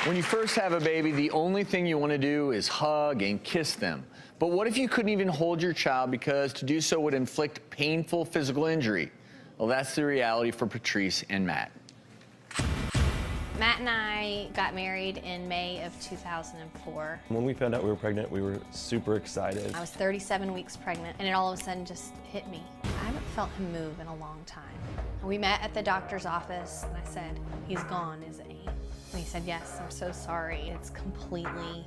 When you first have a baby, the only thing you want to do is hug and kiss them. But what if you couldn't even hold your child because to do so would inflict painful physical injury? Well, that's the reality for Patrice and Matt. Matt and I got married in May of 2004. When we found out we were pregnant, we were super excited. I was 37 weeks pregnant, and it all of a sudden just hit me. I haven't felt him move in a long time. We met at the doctor's office, and I said, "He's gone, isn't he?" And he said, "Yes, I'm so sorry. It's completely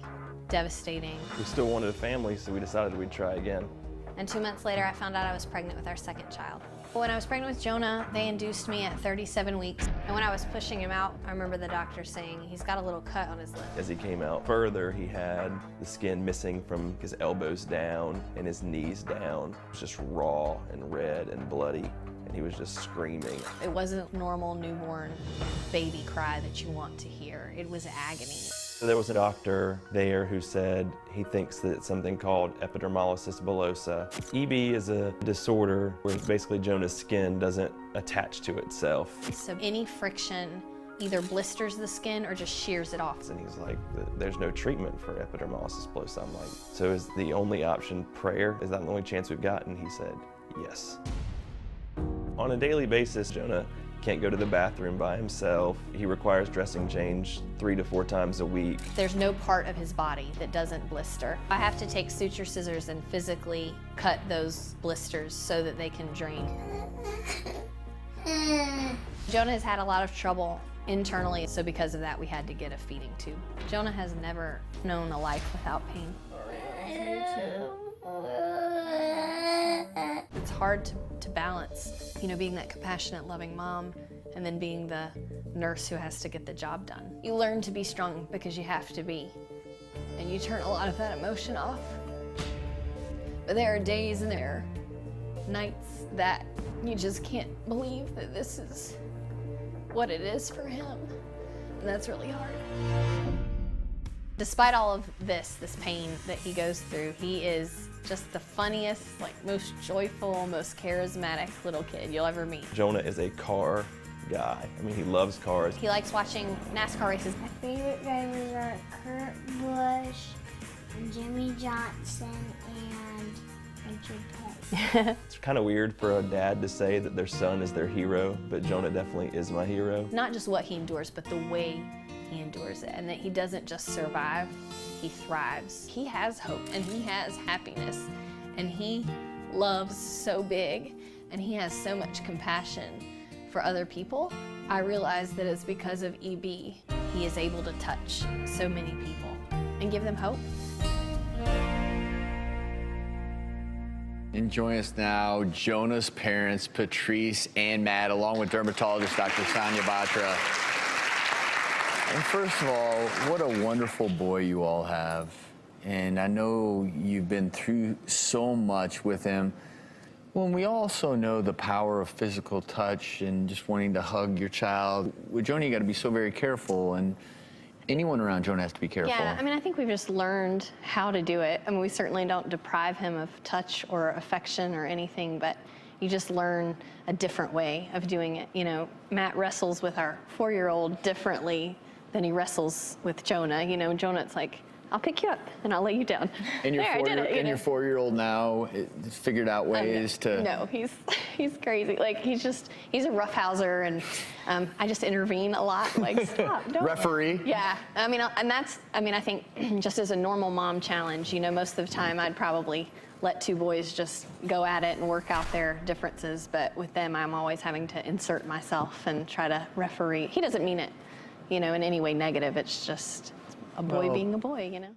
devastating." We still wanted a family, so we decided we'd try again. And 2 months later, I found out I was pregnant with our second child. When I was pregnant with Jonah, they induced me at 37 weeks. And when I was pushing him out, I remember the doctor saying, "He's got a little cut on his lip." As he came out further, he had the skin missing from his elbows down and his knees down. It was just raw and red and bloody, and he was just screaming. It wasn't normal newborn baby cry that you want to hear. It was agony. There was a doctor there who said he thinks that it's something called epidermolise bullosa. EB is a disorder where basically Jonah's skin doesn't attach to itself. So any friction either blisters the skin or just shears it off. And he's like, "There's no treatment for epidermolysis bullosa." I'm like, "So is the only option prayer? Is that the only chance we've got?" And he said, "Yes." On a daily basis, Jonah can't go to the bathroom by himself. He requires dressing change 3 to 4 times a week. There's no part of his body that doesn't blister. I have to take suture scissors and physically cut those blisters so that they can drain. Jonah has had a lot of trouble internally, so because of that, we had to get a feeding tube. Jonah has never known a life without pain. It's hard to balance, you know, being that compassionate, loving mom and then being the nurse who has to get the job done. You learn to be strong because you have to be, and you turn a lot of that emotion off. But there are days and there are nights that you just can't believe that this is what it is for him, and that's really hard. Despite all of this pain that he goes through, he is just the funniest, like most joyful, most charismatic little kid you'll ever meet. Jonah is a car guy. I mean, he loves cars. He likes watching NASCAR races. My favorite drivers are Kurt Busch, Jimmy Johnson, and Richard Petty. It's kind of weird for a dad to say that their son is their hero, but Jonah definitely is my hero. Not just what he endures, but the way he endures it, and that he doesn't just survive, he thrives. He has hope, and he has happiness, and he loves so big, and he has so much compassion for other people. I realize that it's because of EB, he is able to touch so many people and give them hope. And join us now, Jonah's parents, Patrice and Matt, along with dermatologist Dr. Sonia Batra. And first of all, what a wonderful boy you all have. And I know you've been through so much with him. Well, we also know the power of physical touch and just wanting to hug your child. With Jonah, you got to be so very careful, and anyone around Jonah has to be careful. Yeah, I mean, I think we've just learned how to do it. I mean, we certainly don't deprive him of touch or affection or anything, but you just learn a different way of doing it. You know, Matt wrestles with our 4-year-old differently than he wrestles with Jonah. You know, Jonah, it's like, "I'll pick you up and I'll lay you down." And your There, I did it, you know? your 4-year-old now figured out ways to... No, he's crazy. Like, he's a roughhouser, and I just intervene a lot. Like, stop, don't. Referee? Yeah, I mean, I think just as a normal mom challenge, you know, most of the time I'd probably let 2 boys just go at it and work out their differences, but with them, I'm always having to insert myself and try to referee. He doesn't mean it, you know, in any way negative. It's just a boy being a boy, you know?